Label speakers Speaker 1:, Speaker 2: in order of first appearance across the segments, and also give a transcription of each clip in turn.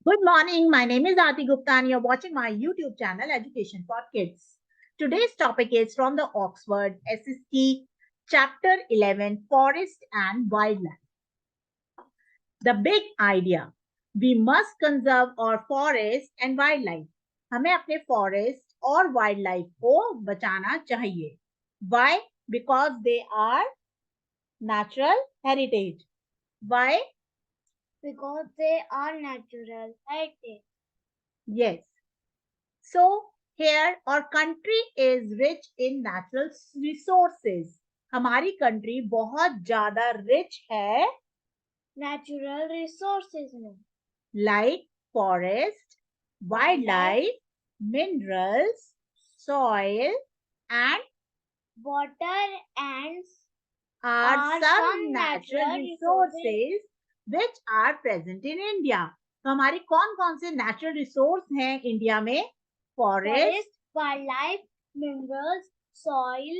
Speaker 1: Good morning. My name is Aarti Gupta and you're watching my YouTube channel Education for Kids. Today's topic is from the Oxford SST Chapter 11 Forest and Wildlife. The big idea. We must conserve our forest and wildlife. हमें अपने forest और wildlife को बचाना चाहिए. Why? Because they are natural heritage. Why?
Speaker 2: Because they are natural heritage.
Speaker 1: Yes. So here our country is rich in natural resources. हमारी country बहुत ज़्यादा rich है
Speaker 2: natural resources में
Speaker 1: like forest, wildlife, minerals, soil and
Speaker 2: water and
Speaker 1: are some natural resources which are present in India. तो हमारे कौन कौन से natural resource हैं इंडिया में? Forest,
Speaker 2: wildlife, minerals, soil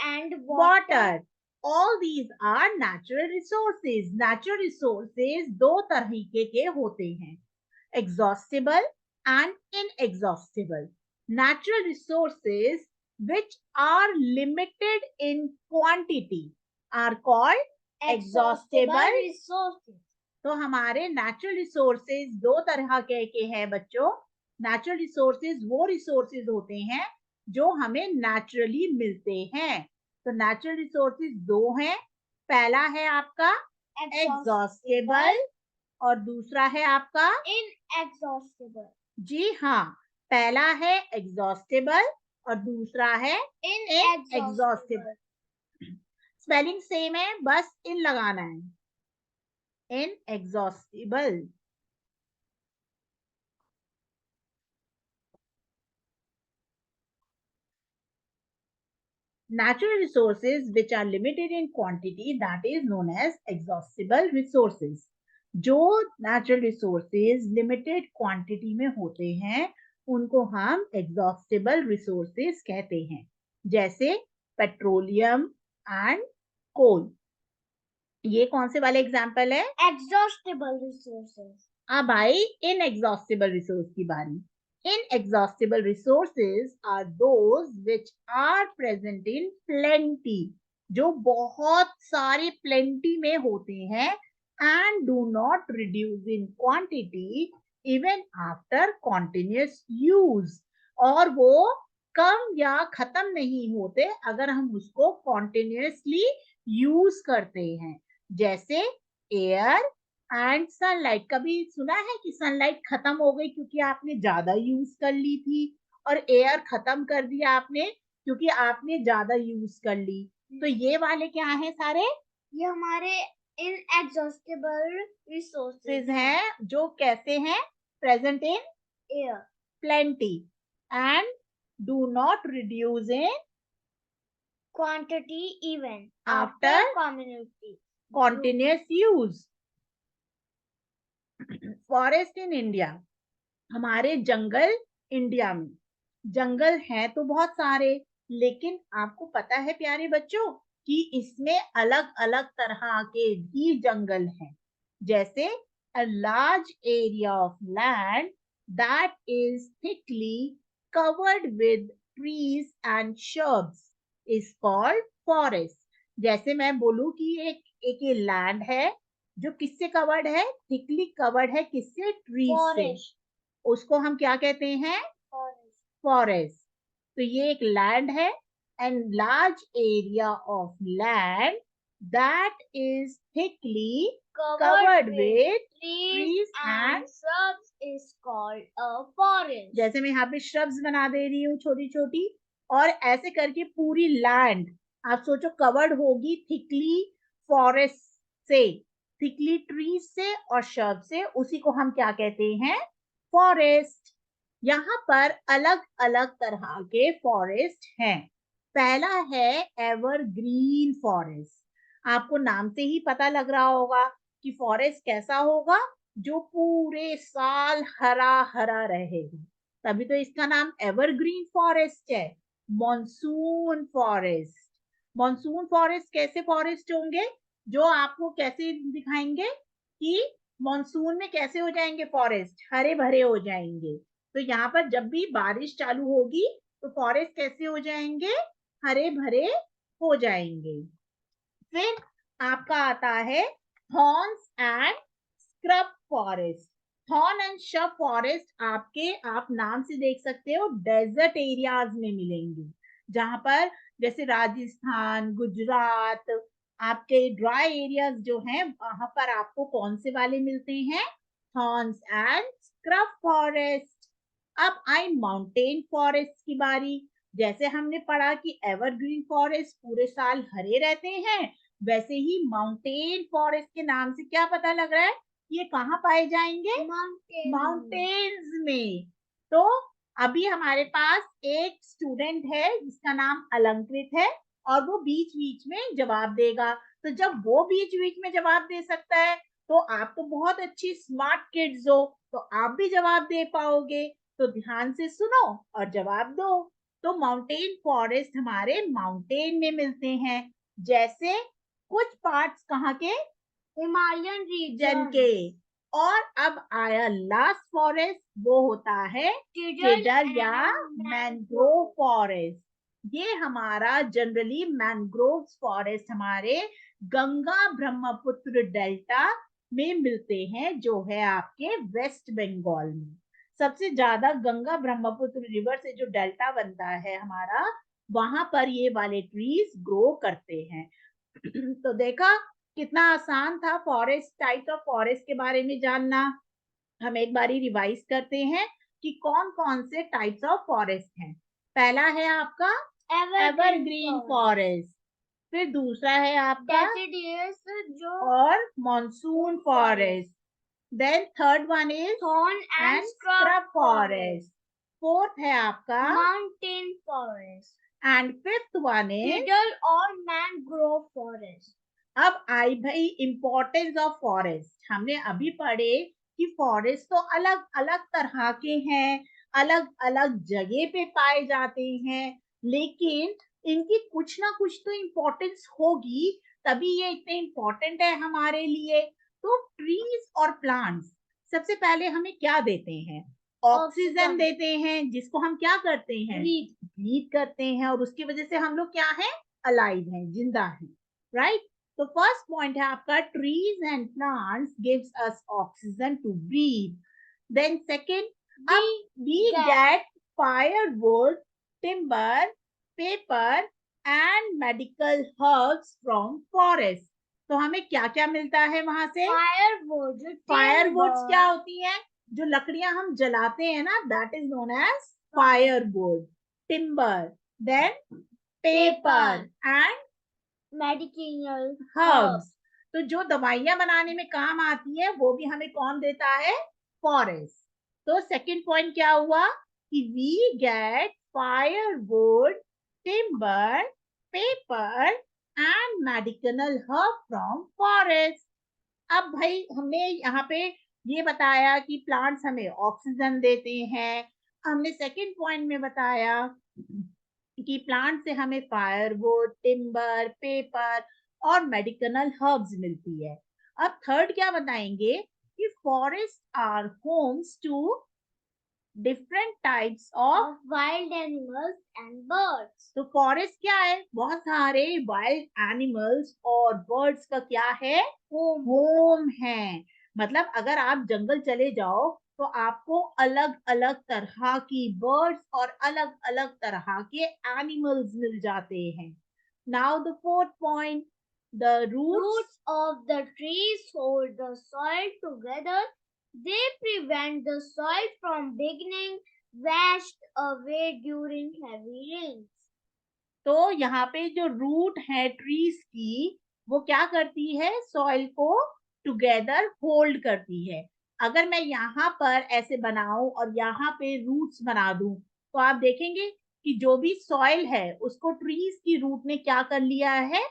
Speaker 2: and
Speaker 1: water. All these are natural resources. Natural resources दो तरीके के होते हैं, exhaustible and inexhaustible. Natural resources which are limited in quantity are called exhaustible
Speaker 2: resources.
Speaker 1: तो हमारे natural resources दो तरह के हैं बच्चों. Natural resources वो resources होते हैं जो हमें naturally मिलते हैं. तो natural resources दो हैं. पहला है आपका exhaustible और दूसरा है आपका
Speaker 2: inexhaustible.
Speaker 1: जी हाँ, पहला है exhaustible और दूसरा है inexhaustible. स्पेलिंग सेम है, बस इन लगाना है. Inexhaustible. Natural resources which are limited in quantity, that is known as exhaustible resources. जो natural resources limited quantity में होते हैं उनको हम exhaustible resources कहते हैं, जैसे petroleum and coal. ये कौन से वाले एग्जाम्पल है?
Speaker 2: exhaustible resources.
Speaker 1: अब आई inexhaustible resource की बारी. Inexhaustible resources are those which are present in plenty, जो बहुत सारे plenty में होते हैं and do not reduce in quantity even after continuous use. और वो कम या खत्म नहीं होते अगर हम उसको continuously use करते हैं, जैसे एयर एंड सनलाइट. कभी सुना है कि सनलाइट खत्म हो गई क्योंकि आपने ज्यादा यूज कर ली थी, और एयर खत्म कर दिया आपने क्योंकि आपने ज्यादा यूज कर ली. तो ये वाले क्या हैं सारे?
Speaker 2: ये हमारे inexhaustible resources
Speaker 1: हैं जो कैसे हैं? Present in
Speaker 2: air,
Speaker 1: plenty and do not reduce in
Speaker 2: quantity even
Speaker 1: after continuous use. Forest in India. हमारे जंगल इंडिया में जंगल हैं तो बहुत सारे, लेकिन आपको पता है प्यारे बच्चों कि इसमें अलग अलग तरह के भी जंगल हैं, जैसे a large area of land that is thickly covered with trees and shrubs is called forest. जैसे मैं बोलूं कि एक ये लैंड है जो किससे कवर्ड है? थिकली कवर्ड है. किससे? ट्रीज से. उसको हम क्या कहते हैं? फॉरेस्ट. तो ये एक लैंड है and large area of land that is thickly covered with trees and
Speaker 2: shrubs is called a forest.
Speaker 1: जैसे मैं यहाँ पे shrubs बना दे रही हूँ छोटी छोटी, और ऐसे करके पूरी लैंड आप सोचो कवर्ड होगी थिकली फॉरेस्ट से, थिकली ट्रीज से और shrub से. उसी को हम क्या कहते हैं? फॉरेस्ट. यहाँ पर अलग अलग तरह के फॉरेस्ट हैं. पहला है एवरग्रीन फॉरेस्ट. आपको नाम से ही पता लग रहा होगा कि फॉरेस्ट कैसा होगा, जो पूरे साल हरा हरा रहेगा, तभी तो इसका नाम एवरग्रीन फॉरेस्ट है. Monsoon forest. मॉनसून फॉरेस्ट कैसे फॉरेस्ट होंगे? जो आपको कैसे दिखाएंगे कि मॉनसून में कैसे हो जाएंगे फॉरेस्ट? हरे भरे हो जाएंगे। तो यहाँ पर जब भी बारिश चालू होगी तो फॉरेस्ट कैसे हो जाएंगे? हरे भरे हो जाएंगे। फिर आपका आता है thorns and scrub forest. Thorn and shrub forest आपके, आप नाम से देख सकते हो, डेजर्ट एरियाज में मिलेंगे, जहां पर जैसे राजस्थान, गुजरात, आपके ड्राई एरियाज जो हैं वहां पर आपको कौन से वाले मिलते हैं? Thorns and scrub forest. अब आई माउंटेन फॉरेस्ट की बारी। जैसे हमने पढ़ा कि एवरग्रीन फॉरेस्ट पूरे साल हरे रहते हैं, वैसे ही माउंटेन फॉरेस्ट के नाम से क्या पता लग रहा है? ये कहाँ पाए जाएंगे? माउंटेन्स में। तो अभी हमारे पास एक स्टूडेंट है जिसका नाम अलंकृत है, और वो बीच बीच में जवाब देगा। तो जब वो बीच बीच में जवाब दे सकता है तो आप तो बहुत अच्छी स्मार्ट किड्स हो, तो आप भी जवाब दे पाओगे। तो ध्यान से सुनो और जवाब दो। तो माउंटेन फॉरेस्ट हमारे माउंटेन में मिलते हैं। जैसे कुछ पार्ट्स कहाँ के?
Speaker 2: हिमालयन
Speaker 1: रीजन के। और अब आया लास्ट फॉरेस्ट, वो होता है सिडर या मैंग्रोव फॉरेस्ट। ये हमारा जनरली मैंग्रोव फॉरेस्ट हमारे गंगा ब्रह्मपुत्र डेल्टा में मिलते हैं, जो है आपके वेस्ट बंगाल में। सबसे ज्यादा गंगा ब्रह्मपुत्र रिवर से जो डेल्टा बनता है हमारा, वहां पर ये वाले ट्रीज ग्रो करते हैं। तो देखा कितना आसान था फॉरेस्ट, टाइप ऑफ फॉरेस्ट के बारे में जानना। हम एक बारी रिवाइज करते हैं कि कौन कौन से टाइप्स ऑफ फॉरेस्ट हैं। पहला है आपका एवरग्रीन फॉरेस्ट, फिर दूसरा है आपका
Speaker 2: जो
Speaker 1: और monsoon forest, then third one is
Speaker 2: thorn
Speaker 1: and scrub forest, fourth है आपका
Speaker 2: mountain forest
Speaker 1: and fifth one is
Speaker 2: cedar और मैंग्रोव फॉरेस्ट।
Speaker 1: अब आई भाई इंपॉर्टेंस ऑफ फॉरेस्ट। हमने अभी पढ़े कि फॉरेस्ट तो अलग अलग तरह के हैं, अलग अलग जगह पे पाए जाते हैं, लेकिन इनकी कुछ ना कुछ तो इम्पोर्टेंस होगी, तभी ये इतने इम्पोर्टेंट है हमारे लिए। तो ट्रीज और प्लांट्स सबसे पहले हमें क्या देते हैं? ऑक्सीजन देते हैं, जिसको हम क्या करते हैं? ब्रीथ करते हैं, और उसकी वजह से हम लोग क्या है? अलाइव हैं, जिंदा हैं, राइट। तो फर्स्ट पॉइंट है आपका trees and plants gives us oxygen to breathe. Then second, we get firewood, timber, paper and medical herbs from forest. तो हमें क्या क्या मिलता है वहां से? फायरवुड्स क्या होती है? जो लकड़ियां हम जलाते हैं ना, that is known as firewood. Timber, then paper and
Speaker 2: medical
Speaker 1: herbs. तो जो दवाइयां बनाने में काम आती है वो भी हमें कौन देता है? फॉरेस्ट। तो सेकंड पॉइंट क्या हुआ कि we get firewood, timber, paper and medical herb from forest. अब भाई हमने यहाँ पे ये बताया कि प्लांट्स हमें ऑक्सीजन देते हैं। हमने सेकंड पॉइंट में बताया कि प्लांट से हमें फायरवुड, टिम्बर, पेपर और मेडिसिनल हर्ब्स मिलती है। अब थर्ड क्या बताएंगे कि forest are homes to different types of
Speaker 2: wild animals and birds.
Speaker 1: तो फॉरेस्ट क्या है? बहुत सारे वाइल्ड एनिमल्स और बर्ड्स का क्या है? होम है। मतलब अगर आप जंगल चले जाओ तो आपको अलग अलग तरह की बर्ड्स और अलग अलग तरह के एनिमल्स मिल जाते हैं। Now the fourth point, the
Speaker 2: Roots of the trees hold the soil together. They prevent the soil from becoming washed away during heavy rains.
Speaker 1: तो यहाँ पे जो रूट है ट्रीज की, वो क्या करती है? सॉइल को टुगेदर होल्ड करती है। अगर मैं यहाँ पर ऐसे बनाऊं और यहाँ पे रूट्स बना दूं, तो आप देखेंगे कि जो भी सॉइल है उसको ट्रीज की रूट ने क्या कर लिया है?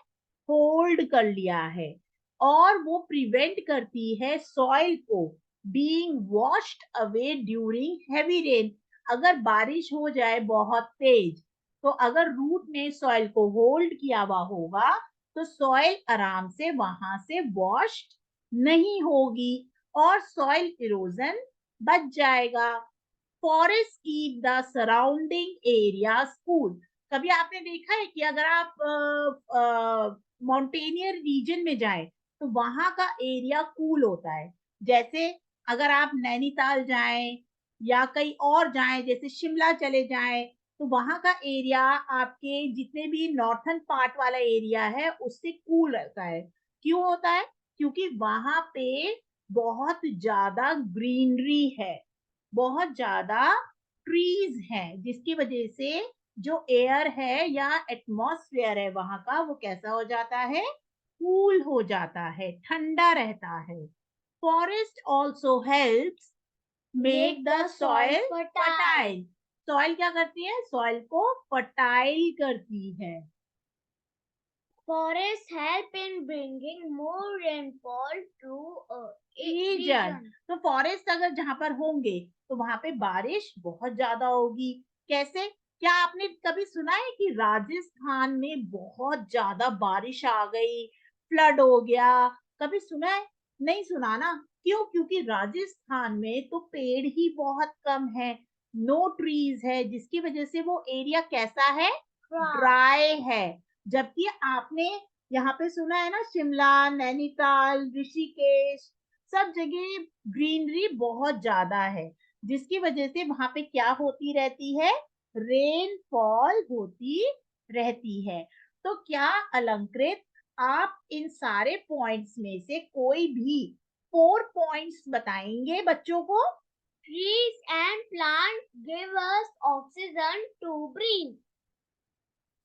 Speaker 1: होल्ड कर लिया है। और वो प्रिवेंट करती है सॉइल को being washed away during heavy rain. अगर बारिश हो जाए बहुत तेज, तो अगर रूट ने सॉइल को होल्ड किया हुआ होगा तो सॉइल आराम से वहां से वॉश्ड नहीं होगी। और सॉइल इरोजन बच जाएगा। Forest keep the surrounding area cool. कभी आपने देखा है कि अगर आप माउंटेनियर रीजन में जाएं तो वहां का एरिया कूल होता है। जैसे अगर आप नैनीताल जाएं या कहीं और जाएं, जैसे शिमला चले जाएं, तो वहां का एरिया आपके जितने भी नॉर्थन पार्ट वाला एरिया है उससे कूल रहता है। क्यों होता है? क्योंकि वहां पे बहुत ज्यादा ग्रीनरी है, बहुत ज्यादा ट्रीज हैं, जिसकी वजह से जो एयर है या एटमॉस्फेयर है वहां का वो कैसा हो जाता है? कूल हो जाता है, ठंडा रहता है। Forest also helps make
Speaker 2: Make
Speaker 1: the
Speaker 2: the soil
Speaker 1: soil
Speaker 2: fertile.
Speaker 1: Fertile. Soil क्या करती है? सॉइल को फर्टाइल करती है।
Speaker 2: Forests help in bringing more rainfall to a
Speaker 1: region,
Speaker 2: region.
Speaker 1: तो फॉरेस्ट अगर जहां पर होंगे तो वहां पे बारिश बहुत ज्यादा होगी। कैसे? क्या आपने कभी सुना है कि राजस्थान में बहुत ज्यादा बारिश आ गई, फ्लड हो गया? कभी सुना है? नहीं सुना ना। क्यों? क्योंकि राजस्थान में तो पेड़ ही बहुत कम है, नो ट्रीज है, जिसकी वजह से वो एरिया कैसा है?
Speaker 2: Dry.
Speaker 1: ड्राई है। जबकि आपने यहाँ पे सुना है ना, शिमला, नैनीताल, ऋषिकेश, सब जगह ग्रीनरी बहुत ज्यादा है, जिसकी वजह से वहां पे क्या होती रहती है? रेनफॉल होती रहती है। तो क्या अलंकृत आप इन सारे पॉइंट्स में से कोई भी 4 पॉइंट्स बताएंगे बच्चों को?
Speaker 2: Trees and plants give us oxygen to breathe.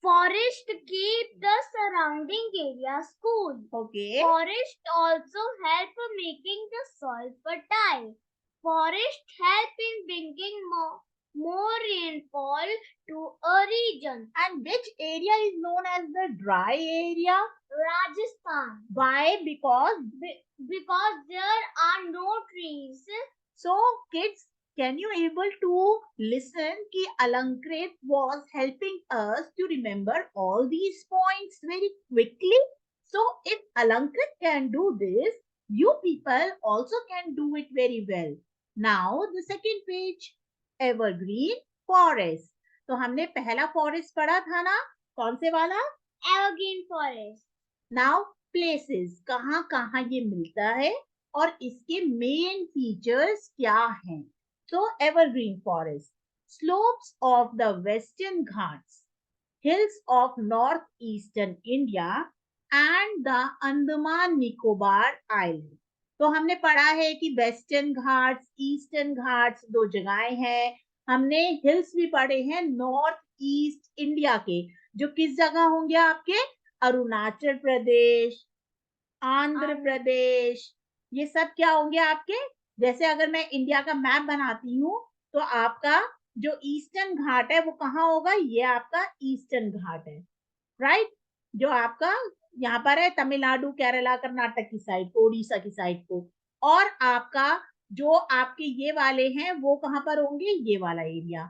Speaker 2: Forests keep the surrounding areas cool.
Speaker 1: Okay.
Speaker 2: Forests also help making the soil fertile. Forests help in bringing more rainfall to a region.
Speaker 1: And which area is known as the dry area?
Speaker 2: Rajasthan.
Speaker 1: Why?
Speaker 2: Because there are no trees.
Speaker 1: So kids, can you able to listen कि Alankrit was helping us to remember all these points very quickly? So if Alankrit can do this, you people also can do it very well. Now the second page, evergreen forest. तो हमने पहला forest पढ़ा था ना, कौन से वाला?
Speaker 2: Evergreen forest.
Speaker 1: Now places, कहाँ कहाँ ये मिलता है और इसके मेन फीचर्स क्या हैं? तो evergreen forest, slopes of the western Ghats, hills of north eastern India and the Andaman Nicobar island. तो हमने पढ़ा है कि वेस्टर्न घाट्स, ईस्टर्न घाट्स दो जगहें हैं। हमने हिल्स भी पढ़े हैं नॉर्थ ईस्ट इंडिया के, जो किस जगह होंगे आपके? अरुणाचल प्रदेश, आंध्र प्रदेश, ये सब क्या होंगे आपके? जैसे अगर मैं इंडिया का मैप बनाती हूँ तो आपका जो ईस्टर्न घाट है वो कहाँ होगा? ये आपका ईस्टर्न घाट है, राइट? जो आपका यहाँ पर है तमिलनाडु, केरला, कर्नाटक की साइड को, उड़ीसा की साइड को। और आपका जो आपके ये वाले हैं वो कहाँ पर होंगे? ये वाला एरिया,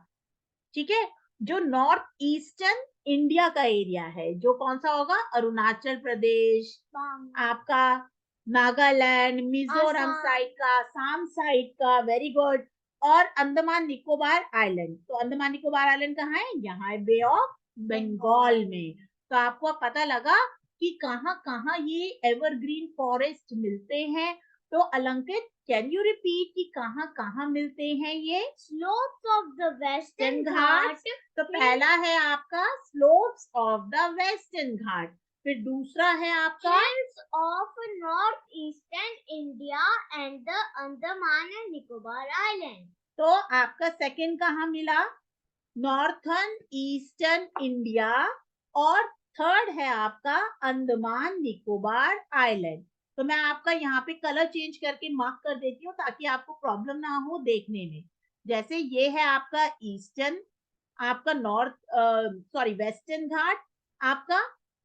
Speaker 1: ठीक है। जो नॉर्थ ईस्टर्न इंडिया का एरिया है, जो कौन सा होगा? अरुणाचल प्रदेश, आपका नागालैंड, मिजोरम
Speaker 2: Assam.
Speaker 1: साइड का, आसाम साइड का, वेरी गुड। और अंडमान निकोबार आइलैंड, तो अंडमान निकोबार आइलैंड कहाँ है? यहाँ है, बे ऑफ बंगाल में। तो आपको पता लगा कि कहाँ कहाँ ये एवरग्रीन फॉरेस्ट मिलते हैं। तो अलंकित, कैन यू रिपीट कि कहाँ कहाँ मिलते हैं ये?
Speaker 2: Slopes of the Western
Speaker 1: Ghat.
Speaker 2: Ghats.
Speaker 1: तो पहला है आपका स्लोप्स ऑफ द वेस्टर्न घाट, फिर दूसरा है आपका
Speaker 2: Hills of northeastern India and the Andaman and Nicobar Island.
Speaker 1: तो आपका सेकंड कहाँ मिला? Northern eastern India. और थर्ड है आपका अंडमान निकोबार आइलैंड। तो मैं आपका यहाँ पे कलर चेंज करके मार्क कर देती हूँ ताकि आपको प्रॉब्लम ना हो देखने में। जैसे ये है आपका ईस्टर्न, आपका नॉर्थ, सॉरी वेस्टर्न घाट। आपका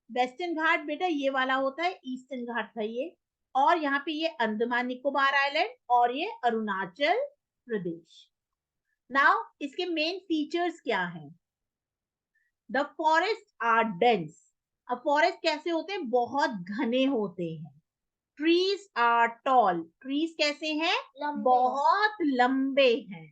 Speaker 1: वेस्टर्न घाट बेटा ये वाला होता है, ईस्टर्न घाट था ये। और यहाँ पे ये अंडमान निकोबार आइलैंड और ये अरुणाचल प्रदेश। नाउ इसके मेन फीचर्स क्या हैं? The forest are dense. अब फॉरेस्ट कैसे होते हैं? बहुत घने होते हैं, ट्रीज आर टॉल, ट्रीज कैसे हैं?
Speaker 2: लंबे।
Speaker 1: बहुत लंबे हैं।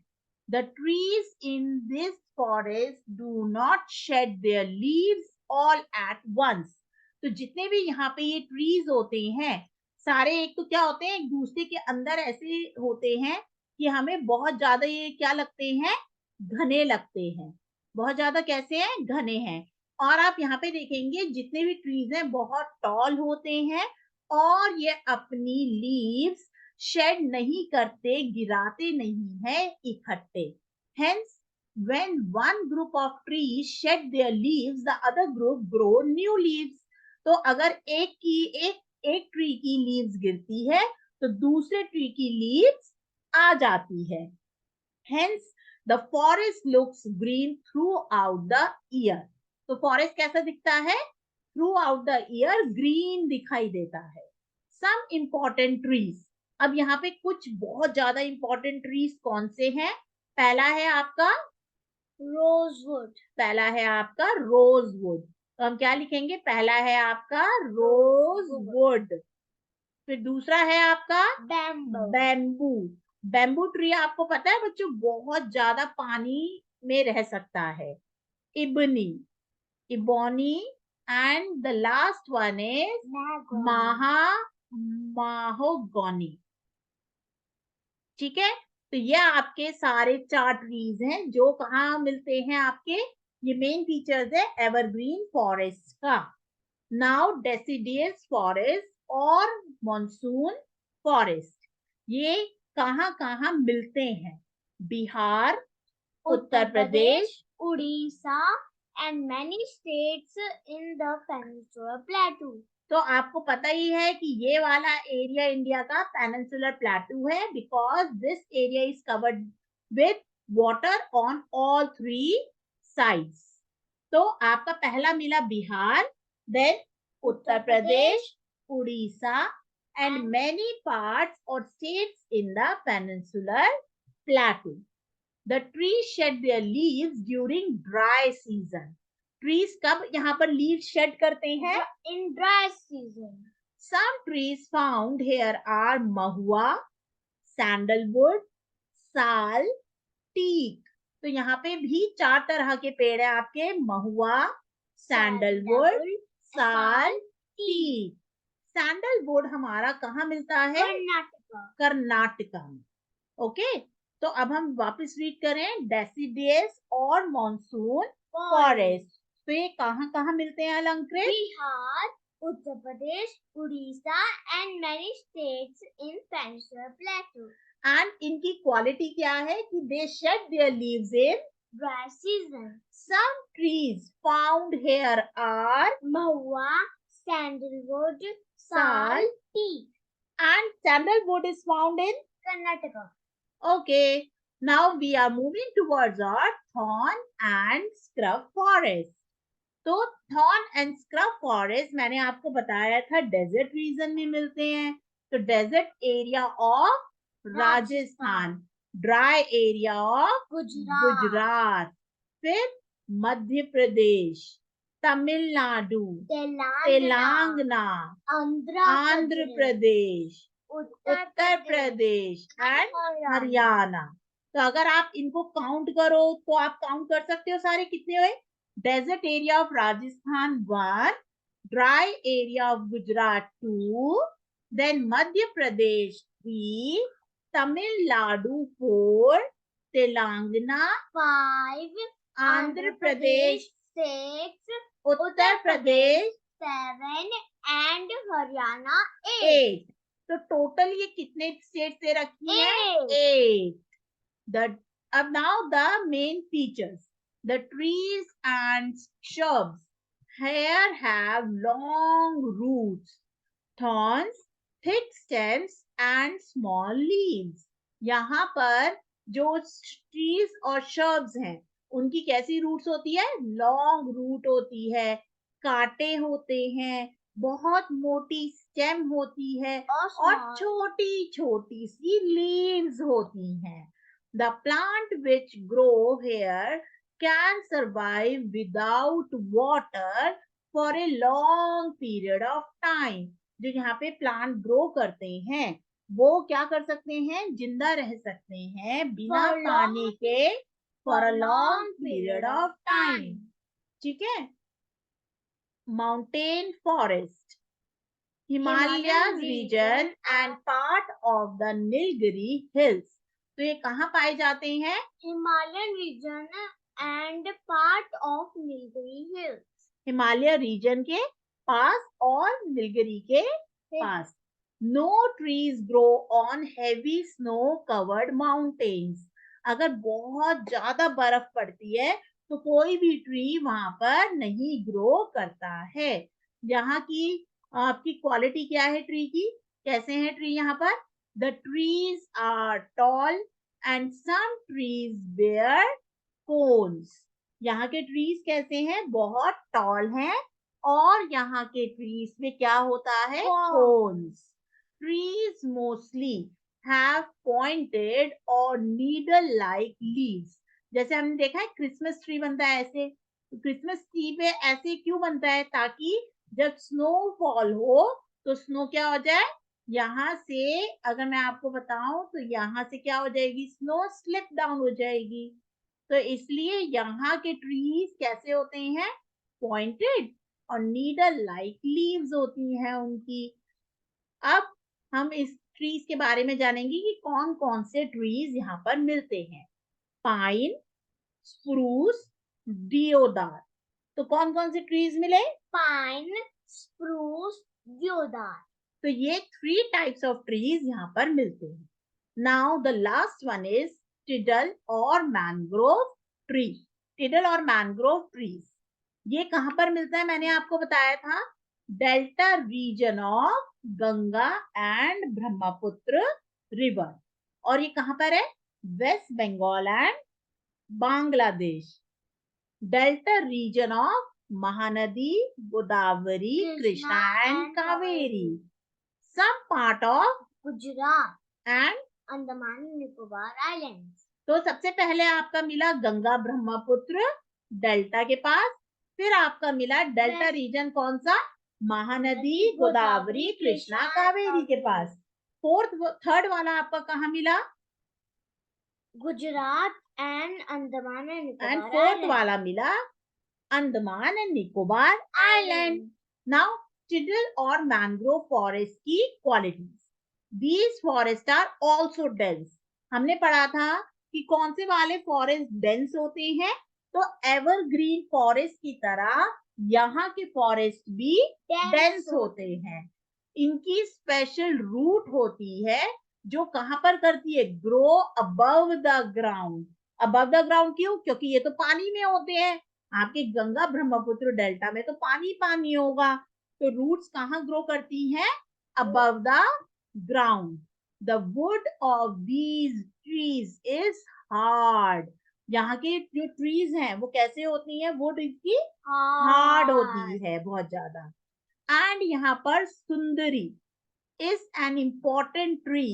Speaker 1: The trees in this forest do not shed their leaves all at once. तो जितने भी यहाँ पे ये ट्रीज होते हैं सारे, एक तो क्या होते हैं, एक दूसरे के अंदर ऐसे होते हैं कि हमें बहुत ज्यादा ये क्या लगते हैं, घने लगते हैं। बहुत ज्यादा कैसे हैं, घने हैं। और आप यहाँ पे देखेंगे जितने भी ट्रीज हैं बहुत टॉल होते हैं और ये अपनी लीव्स शेड नहीं करते, गिराते नहीं है इकट्ठे। Hence, when one group of trees shed their leaves, the other group grow new leaves. तो अगर एक ट्री की लीव्स गिरती है तो दूसरे ट्री की लीव्स आ जाती है। Hence, the forest looks green throughout the year. तो फॉरेस्ट कैसा दिखता है? Throughout the year green दिखाई देता है। Some important trees. अब यहाँ पे कुछ बहुत ज्यादा important trees कौन से हैं? पहला है आपका
Speaker 2: रोजवुड।
Speaker 1: पहला है आपका रोजवुड। तो हम क्या लिखेंगे? पहला है आपका रोजवुड। फिर दूसरा है आपका
Speaker 2: बैम्बू।
Speaker 1: बैम्बू। बैम्बू ट्री आपको पता है बच्चों बहुत ज्यादा पानी में रह सकता है। Ebony, ebony and the last one is माहा माहोगोनी। ठीक है, तो ये आपके सारे 4 ट्रीज हैं जो कहाँ मिलते हैं आपके, ये मेन फीचर्स है एवरग्रीन फॉरेस्ट का। नाउ डेसिडियस फॉरेस्ट और मॉनसून फॉरेस्ट, ये कहाँ कहाँ मिलते हैं? Bihar, Uttar Pradesh,
Speaker 2: Orissa and many states in the Peninsular Plateau.
Speaker 1: तो आपको पता ही है कि ये वाला एरिया इंडिया का पेनिनसुलर प्लेटू है because this area is covered with water on all 3 sides. तो आपका पहला मिला Bihar, then Uttar Pradesh, Orissa and many parts और states in the peninsular plateau. The trees shed their leaves during dry season. Trees कब यहाँ पर leaves shed करते हैं?
Speaker 2: In dry season.
Speaker 1: Some trees found here are mahua, sandalwood, साल, teak. तो यहाँ पे भी 4 तरह के पेड़ है आपके, महुआ, सैंडलवुड, साल, टीक। सैंडलवुड हमारा कहाँ मिलता है?
Speaker 2: कर्नाटका।
Speaker 1: कर्नाटका में। ओके, तो अब हम वापस रीड करें, डेसिडियस और मॉनसून फॉरेस्ट। तो ये कहाँ कहाँ मिलते हैं अलंकृत?
Speaker 2: Bihar, Uttar Pradesh, Orissa and many states in peninsular plateau.
Speaker 1: And इनकी क्वालिटी क्या है कि they shed their leaves in
Speaker 2: dry season.
Speaker 1: Some trees found here are
Speaker 2: mahua, sandalwood,
Speaker 1: sal,
Speaker 2: teak
Speaker 1: and sandalwood is found in
Speaker 2: Karnataka.
Speaker 1: Okay, now we are moving towards our thorn and scrub forest. तो thorn and scrub forest मैंने आपको बताया था desert region में मिलते हैं। तो desert area of Rajasthan, dry area of Gujarat, फिर मध्य प्रदेश, तमिलनाडु, तेलंगाना, आंध्र प्रदेश, उत्तर प्रदेश एंड हरियाणा। तो अगर आप इनको काउंट करो तो आप काउंट कर सकते हो सारे कितने हुए। Desert area of Rajasthan 1, dry area of Gujarat 2, then Madhya Pradesh 3, Tamil Nadu 4, Telangana 5, Andhra Pradesh
Speaker 2: 6,
Speaker 1: Uttar Pradesh
Speaker 2: 7 and Haryana
Speaker 1: 8। तो टोटल ये कितने स्टेट से रखी है? 8। अब now the main features, the trees and shrubs here have long roots, thorns, thick stems and small leaves. यहाँ पर जो ट्रीज और shrubs हैं उनकी कैसी रूट्स होती है? लॉन्ग रूट होती है, कांटे होते हैं, बहुत मोटी स्टेम होती है और छोटी छोटी सी लीव्स होती हैं। The plant which grow here can survive without water for a long period of time. जो यहाँ पे प्लांट ग्रो करते हैं वो क्या कर सकते हैं, जिंदा रह सकते हैं बिना
Speaker 2: For
Speaker 1: पानी के for a long period of time.
Speaker 2: time.
Speaker 1: ठीक है। Mountain forest,
Speaker 2: Himalayan
Speaker 1: Himalayas region
Speaker 2: region
Speaker 1: and part of the Nilgiri hills. तो ये कहाँ पाए जाते हैं?
Speaker 2: Himalayan region and part of Nilgiri Hills.
Speaker 1: Himalaya region के पास और नीलगिरी के पास। No trees grow on heavy snow covered mountains. अगर बहुत ज्यादा बर्फ पड़ती है तो कोई भी ट्री वहां पर नहीं ग्रो करता है। यहाँ की आपकी क्वालिटी क्या है ट्री की, कैसे है ट्री यहाँ पर? The trees are tall and some trees bear cones. यहाँ के ट्रीज कैसे हैं? बहुत टॉल हैं और यहाँ के ट्रीज में क्या होता है? Cones. Trees mostly have pointed और नीडल लाइक लीव्स। जैसे हमने देखा है क्रिसमस ट्री बनता है ऐसे, क्रिसमस ट्री पे ऐसे क्यों बनता है? ताकि जब स्नोफॉल हो तो स्नो क्या हो जाए, यहाँ से अगर मैं आपको बताऊं तो यहाँ से क्या हो जाएगी, स्नो स्लिप डाउन हो जाएगी। तो इसलिए यहाँ के ट्रीज कैसे होते हैं? पॉइंटेड और नीडल लाइक लीव्स होती हैं उनकी। अब हम इस ट्रीज के बारे में जानेंगे कि कौन कौन से ट्रीज यहाँ पर मिलते हैं। Pine, spruce, deodar. तो कौन कौन से ट्रीज मिले?
Speaker 2: Pine, spruce, deodar.
Speaker 1: तो ये 3 टाइप्स ऑफ ट्रीज यहाँ पर मिलते हैं। Now the last one is tidal और मैंग्रोव ट्री। टिडल और मैंग्रोव ट्रीज ये कहाँ पर मिलता है? मैंने आपको बताया था delta region of Ganga and Brahmaputra river. और ये कहाँ पर है? West Bengal and Bangladesh. Delta region of Mahanadi, Godavari, Krishna and Kaveri. सब part of
Speaker 2: Gujarat,
Speaker 1: and.
Speaker 2: Andaman and Nicobar Islands.
Speaker 1: तो सबसे पहले आपका मिला गंगा ब्रह्मपुत्र डेल्टा के पास, फिर आपका मिला डेल्टा रीजन कौन सा? महानदी, गोदावरी, कृष्णा, कावेरी के पास। थर्ड वाला आपका कहाँ मिला?
Speaker 2: Gujarat and Andaman and Nicobar
Speaker 1: and fourth
Speaker 2: Islands.
Speaker 1: वाला मिला Andaman and Nicobar island. Now tidal और मैंग्रोव फॉरेस्ट की qualities. These forest are also dense. हमने पढ़ा था कि कौन से वाले फॉरेस्ट डेंस होते हैं, तो एवरग्रीन फॉरेस्ट की तरह यहाँ के फॉरेस्ट भी डेंस होते हैं। इनकी स्पेशल रूट होती है जो कहाँ पर करती है? Grow above the ground. Above the ground क्यों? क्योंकि ये तो पानी में होते हैं। आपके गंगा ब्रह्मपुत्र डेल्टा में तो पानी पानी होगा, तो रूट्स कहाँ ग्रो करती हैं? Above the ground. The wood of these trees is hard. यहाँ के जो ट्रीज हैं वो कैसे होती हैं? वुड इसकी हार्ड होती है बहुत ज्यादा। एंड यहाँ पर sundari is an important tree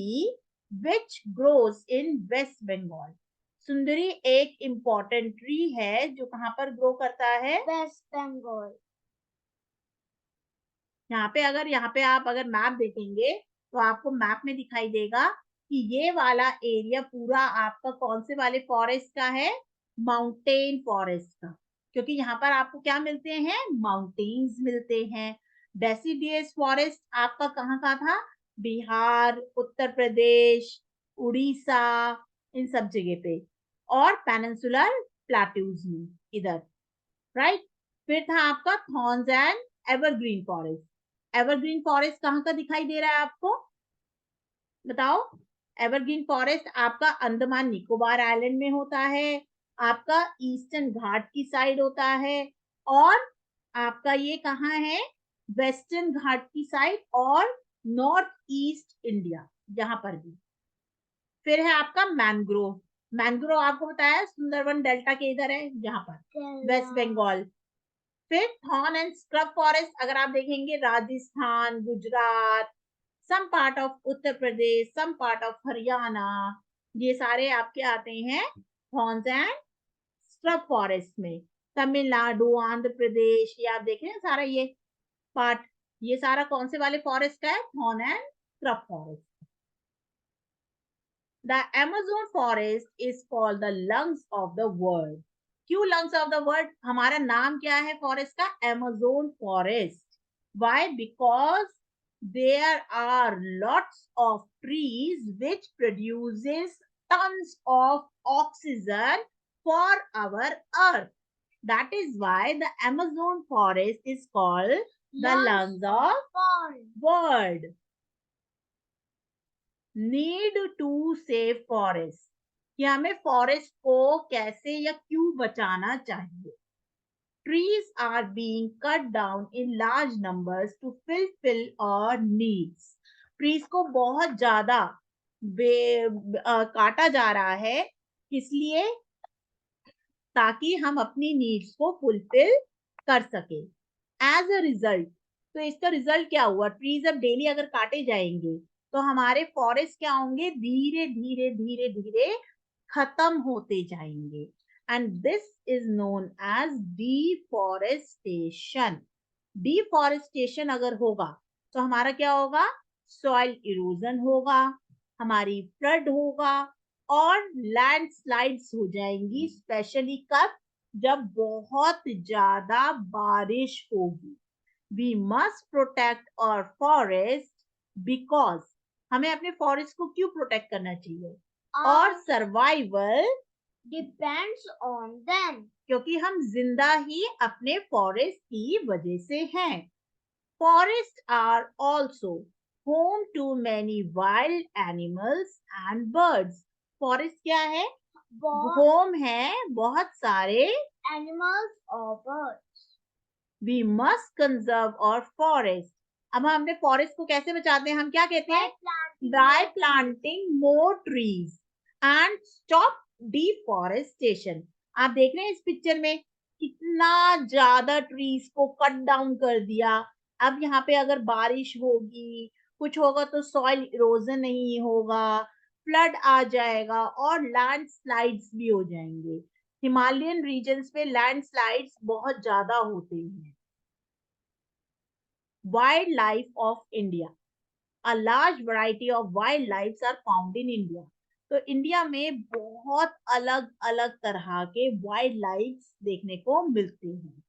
Speaker 1: which grows in West Bengal. Sundari एक इम्पोर्टेंट ट्री है जो कहाँ पर ग्रो करता है?
Speaker 2: West Bengal.
Speaker 1: यहाँ पे आप अगर मैप देखेंगे तो आपको मैप में दिखाई देगा कि ये वाला एरिया पूरा आपका कौन से वाले फॉरेस्ट का है? माउंटेन फॉरेस्ट का। क्योंकि यहाँ पर आपको क्या मिलते हैं? माउंटेन्स मिलते हैं। डेसिडियस फॉरेस्ट आपका कहाँ का था? बिहार, उत्तर प्रदेश, उड़ीसा, इन सब जगह पे, और पेनिनसुलर प्लेट्यूज में इधर, राइट। फिर था आपका thorns and evergreen forest. Evergreen forest कहाँ का दिखाई दे रहा है आपको? बताओ। एवरग्रीन फॉरेस्ट आपका अंडमान निकोबार आइलैंड में होता है, आपका ईस्टर्न घाट की साइड होता है, और आपका ये कहाँ है? वेस्टर्न घाट की साइड और नॉर्थ ईस्ट इंडिया, यहाँ पर भी। फिर है आपका मैंग्रोव। मैंग्रोव आपको बताया सुंदरवन डेल्टा के इधर है, यहाँ पर वेस्ट बंगाल। फिर थॉर्न एंड स्क्रब फॉरेस्ट अगर आप देखेंगे Rajasthan, Gujarat, some part of Uttar Pradesh, some part of Haryana, ये सारे आपके आते हैं थॉर्न्स एंड स्क्रब फॉरेस्ट में। तमिलनाडु, आंध्र प्रदेश, ये आप देख रहे हैं सारा ये पार्ट। ये सारा कौन से वाले फॉरेस्ट है? Thorn and scrub forest. The Amazon forest is called the lungs of the world. क्यों lungs of the world? हमारा नाम क्या है फॉरेस्ट का? Amazon forest. Why? Because there are lots of trees which produces tons of oxygen for our earth. That is why the Amazon forest is called the lungs of world. Need to save forest, कि हमें forest को कैसे या क्यों बचाना चाहिए। Trees are being cut down in large numbers to fill our needs. Trees को बहुत ज्यादा काटा जा रहा है, इसलिए ताकि हम अपनी नीड्स को फुलफिल कर सके। एज अ रिजल्ट, तो इसका रिजल्ट क्या हुआ? ट्रीज अब डेली अगर काटे जाएंगे तो हमारे फॉरेस्ट क्या होंगे? धीरे धीरे धीरे धीरे खत्म होते जाएंगे। And this is known as deforestation. Deforestation अगर होगा तो हमारा क्या होगा? सॉइल इरोजन होगा, हमारी फ्लड होगा और लैंडस्लाइड्स हो जाएंगी। स्पेशली कब? जब बहुत ज्यादा बारिश होगी। We must protect our forest because, हमें अपने फॉरेस्ट को क्यों प्रोटेक्ट करना चाहिए? और सर्वाइवल
Speaker 2: डिपेंड्स ऑन देम,
Speaker 1: क्योंकि हम जिंदा ही अपने फॉरेस्ट की वजह से हैं। Forest are also home to many wild animals and birds. Forest क्या है? होम है बहुत सारे
Speaker 2: एनिमल्स और birds.
Speaker 1: We must conserve our forest. अब हम अपने फॉरेस्ट को कैसे बचाते हैं? हम क्या कहते हैं? Bye planting more trees and stop deforestation. आप देख रहे हैं इस पिक्चर में कितना ज्यादा ट्रीज को कट डाउन कर दिया। अब यहाँ पे अगर बारिश होगी, कुछ होगा तो सॉइल इरोजन नहीं होगा, फ्लड आ जाएगा और लैंडस्लाइड्स भी हो जाएंगे। हिमालयन रीजन्स पे लैंडस्लाइड्स बहुत ज्यादा होते हैं। Wild life of India, a large variety of wildlife are found in India. तो इंडिया में बहुत अलग अलग तरह के वाइल्ड लाइफ देखने को मिलते हैं।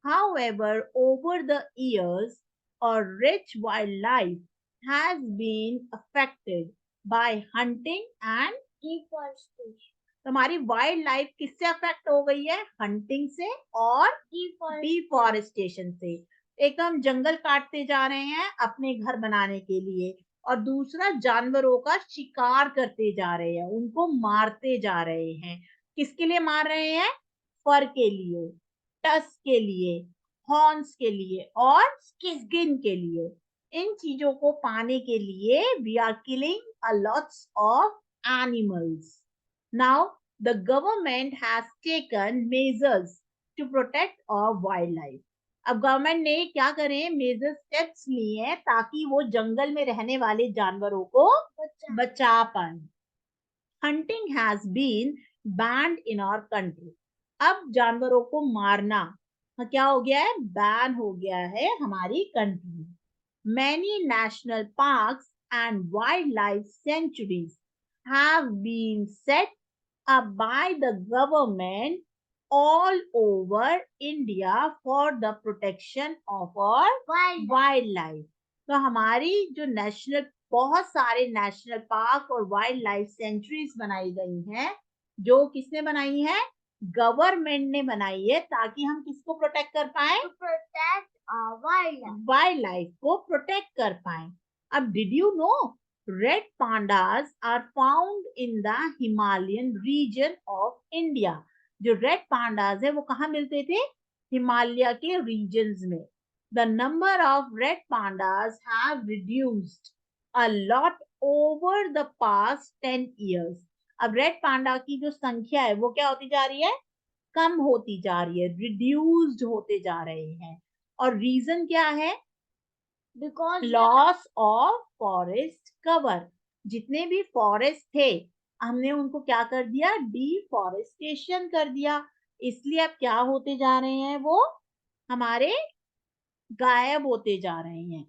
Speaker 1: However, over the years, a rich wildlife has been affected by hunting and
Speaker 2: deforestation,
Speaker 1: हमारी वाइल्ड लाइफ किससे अफेक्ट हो गई है? हंटिंग से और डिफॉरेस्टेशन से। एक तो हम जंगल काटते जा रहे हैं अपने घर बनाने के लिए, और दूसरा जानवरों का शिकार करते जा रहे हैं, उनको मारते जा रहे हैं। किसके लिए मार रहे हैं? फर के लिए, टस के लिए, हॉर्न्स के लिए और स्किन के लिए। इन चीजों को पाने के लिए we are killing a lots of animals. Now, the government has taken measures to protect our wildlife. अब गवर्नमेंट ने क्या करे? मेजर स्टेप्स लिए हैं ताकि वो जंगल में रहने वाले जानवरों को बचा पाए। Hunting has been banned in our country. अब जानवरों को मारना क्या हो गया है? बैन हो गया है हमारी कंट्री में। Many national parks and wildlife sanctuaries have been set up by the government all over India for the protection of our wildlife. तो हमारी जो नेशनल, बहुत सारे नेशनल पार्क और वाइल्ड लाइफ सेंचुरीज बनाई गई हैं, जो किसने बनाई है? गवर्नमेंट ने बनाई है, ताकि हम किसको प्रोटेक्ट कर पाए?
Speaker 2: प्रोटेक्ट
Speaker 1: वाइल्ड लाइफ को प्रोटेक्ट कर पाए। अब did you know red pandas are found in the Himalayan region of India. जो रेड पांडास है वो कहाँ मिलते थे? हिमालय के रीजन्स में। The number of red pandas have reduced a lot over the past 10 years. अब रेड पांडा की जो संख्या है वो क्या होती जा रही है? कम होती जा रही है, रिड्यूस्ड होते जा रहे हैं। और रीजन क्या है?
Speaker 2: Because
Speaker 1: loss of forest cover. जितने भी फॉरेस्ट थे हमने उनको क्या कर दिया? डिफॉरेस्टेशन कर दिया। इसलिए अब क्या होते जा रहे हैं? वो हमारे गायब होते जा रहे हैं।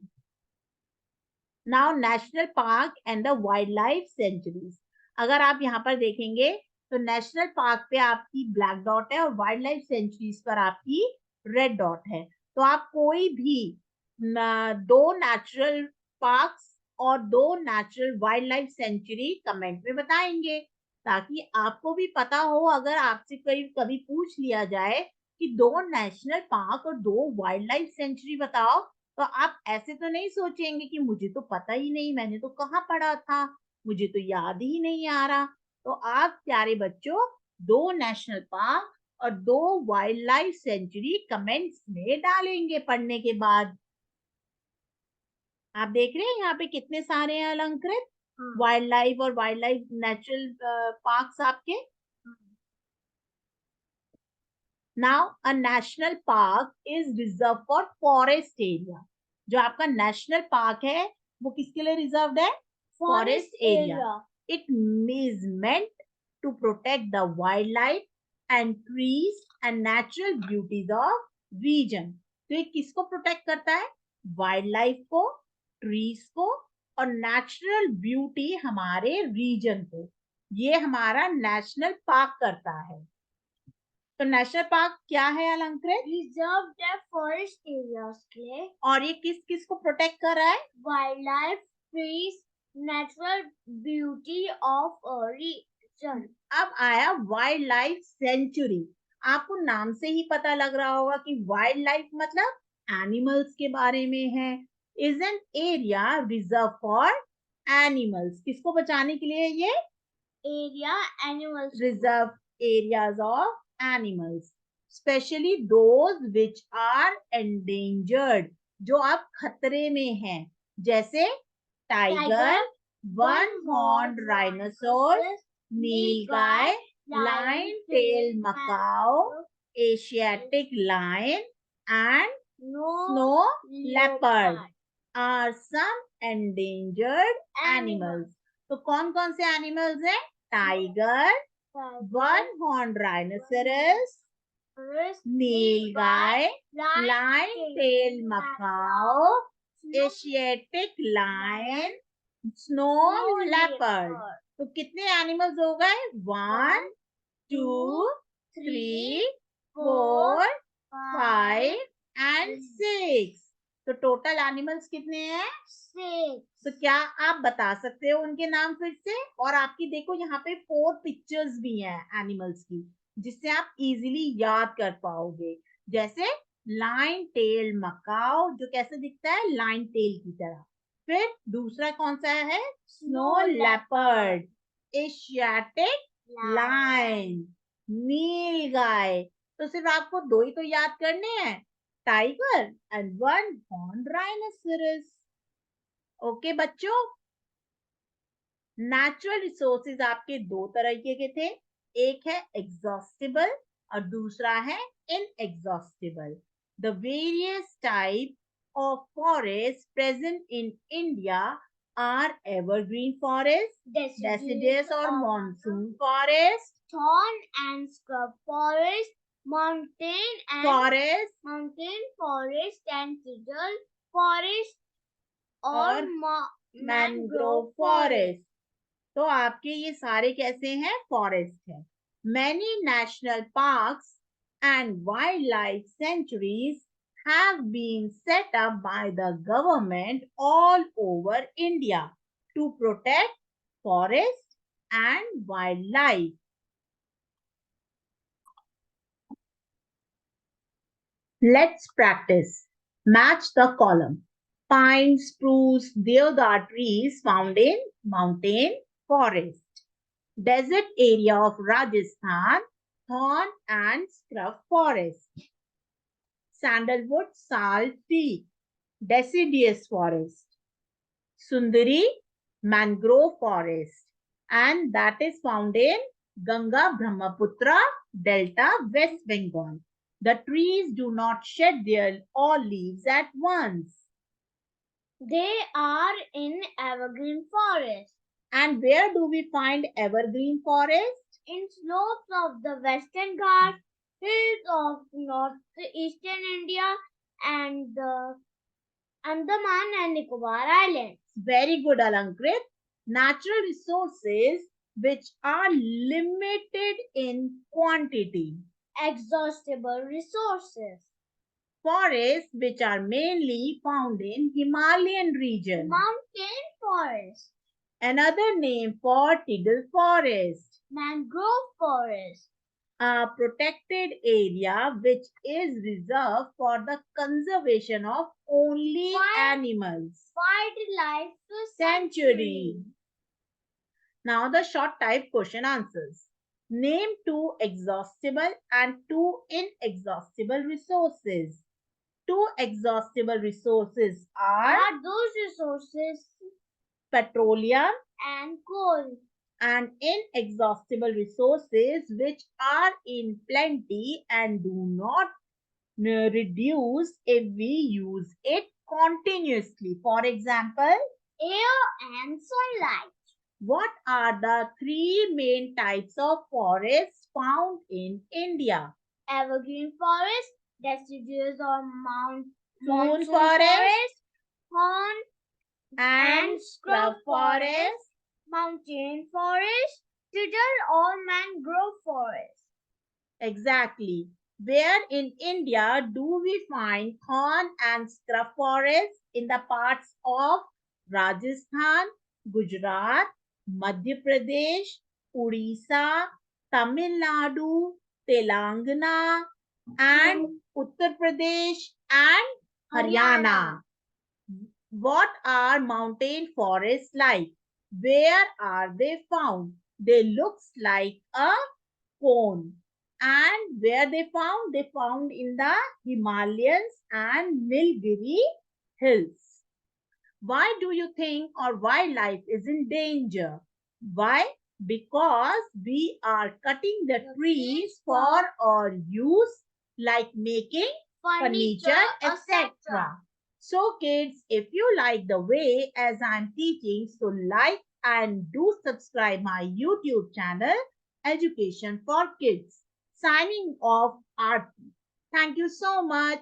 Speaker 1: Now national park and the wild life sanctuaries, अगर आप यहाँ पर देखेंगे तो नेशनल पार्क पे आपकी ब्लैक डॉट है और वाइल्ड लाइफ सेंचुरीज पर आपकी रेड डॉट है। तो आप कोई भी दो नेचुरल पार्क्स और दो natural wild life sanctuary comment में बताएंगे, ताकि आपको भी पता हो। अगर आपसे कभी पूछ लिया जाए कि दो नेशनल पार्क और दो वाइल्ड लाइफ सेंचुरी बताओ, तो आप ऐसे तो नहीं सोचेंगे कि मुझे तो पता ही नहीं, मैंने तो कहाँ पढ़ा था, मुझे तो याद ही नहीं आ रहा। तो आप प्यारे बच्चों दो नेशनल पार्क और दो वाइल्ड लाइफ सेंचुरी कमेंट्स में डालेंगे पढ़ने के बाद। आप देख रहे हैं यहाँ पे कितने सारे हैं अलंकृत वाइल्ड लाइफ और वाइल्ड लाइफ नेचुरल पार्क्स आपके। Now a national park is reserve for forest area. जो आपका नेशनल पार्क है वो किसके लिए रिजर्व्ड है? Forest area. It is meant to protect the wild life and trees and natural beauties of region. तो ये किसको प्रोटेक्ट करता है? वाइल्ड लाइफ को, ट्रीज को और नेचुरल ब्यूटी हमारे रीजन को। ये हमारा नेशनल पार्क करता है। तो नेशनल पार्क क्या है अलंकृत?
Speaker 2: रिजर्व्ड है फॉरेस्ट एरियाज के लिए।
Speaker 1: और ये किस किस को प्रोटेक्ट कर रहा है?
Speaker 2: Wild life, trees, natural beauty of a region.
Speaker 1: अब आया वाइल्ड लाइफ सेंचुरी। आपको नाम से ही पता लग रहा होगा कि वाइल्ड लाइफ मतलब एनिमल्स के बारे में है। Is an area reserve for animals. किसको बचाने के लिए ये
Speaker 2: area? Animals.
Speaker 1: Reserve areas of animals, specially those which are endangered, जो अब खतरे में हैं, जैसे tiger, one horn rhinoceros, nilgai, lion tail macaque, Asiatic lion and snow leopard are some endangered animals. तो कौन कौन से एनिमल्स हैं? Tiger, one horn rhinoceros, nilgai, lion tail macaque, Asiatic lion, snow leopard. तो कितने एनिमल्स हो गए? 1 2 3 4 5 एंड 6। तो टोटल एनिमल्स कितने हैं?
Speaker 2: 6।
Speaker 1: तो क्या आप बता सकते हो उनके नाम फिर से? और आपकी देखो यहाँ पे 4 पिक्चर्स भी हैं एनिमल्स की, जिससे आप इजीली याद कर पाओगे। जैसे लाइन टेल मकाओ, जो कैसे दिखता है? लाइन टेल की तरह। फिर दूसरा कौन सा है? स्नो लेपर्ड, एशियाटिक लाइन, नीलगाय। तो सिर्फ आपको दो ही तो याद करने हैं, tiger and one horn rhinoceros. Okay बच्चों, नेचुरल रिसोर्सेज आपके दो तरीके के थे, एक है एग्जॉस्टिबल और दूसरा है inexhaustible. The various type of forest present in India are evergreen forest, deciduous और monsoon forest,
Speaker 2: thorn and scrub forest, mountain
Speaker 1: forest
Speaker 2: and tidal forest और
Speaker 1: मैंग्रोव फॉरेस्ट। तो आपके ये सारे कैसे हैं? फॉरेस्ट है। Many national parks and wildlife sanctuaries have been set up by the government all over India to protect forest and wildlife. Let's practice. Match the column. Pine, spruce, deodar trees found in mountain forest. Desert area of Rajasthan, thorn and scrub forest. Sandalwood, sal teak, deciduous forest. Sundari, mangrove forest, and that is found in Ganga Brahmaputra Delta, West Bengal. The trees do not shed their all leaves at once.
Speaker 2: They are in evergreen forest.
Speaker 1: And where do we find evergreen forest?
Speaker 2: In slopes of the Western Ghats, hills of northeastern India, and the Andaman and Nicobar Islands.
Speaker 1: Very good, Alankrit. Natural resources which are limited in quantity.
Speaker 2: Exhaustible resources.
Speaker 1: Forests which are mainly found in Himalayan region.
Speaker 2: Mountain forest.
Speaker 1: Another name for tidal forest.
Speaker 2: Mangrove forest.
Speaker 1: A protected area which is reserved for the conservation of only animals.
Speaker 2: Wildlife
Speaker 1: Sanctuary. Now the short type question answers. Name 2 exhaustible and 2 inexhaustible resources. 2 exhaustible resources are
Speaker 2: those resources
Speaker 1: petroleum
Speaker 2: and coal.
Speaker 1: And inexhaustible resources which are in plenty and do not reduce if we use it continuously. For example,
Speaker 2: air and sunlight.
Speaker 1: What are the 3 main types of forests found in India?
Speaker 2: Evergreen forest, deciduous or
Speaker 1: Monsoon forest,
Speaker 2: thorn
Speaker 1: and scrub forest.
Speaker 2: Mountain forest, tidal or mangrove forest.
Speaker 1: Exactly. Where in India do we find thorn and scrub forests? In the parts of Rajasthan, Gujarat, Madhya Pradesh, Odisha, Tamil Nadu, Telangana, and Uttar Pradesh and Haryana. What are mountain forests like? Where are they found? They look like a cone. And where they found? They found in the Himalayas and Nilgiri hills. Why do you think or why life is in danger? Why? Because we are cutting the trees for our use, like making furniture, etc. So kids, if you like the way as I'm teaching, so like and do subscribe my YouTube channel, Education for Kids. Signing off, Aarti. Thank you so much.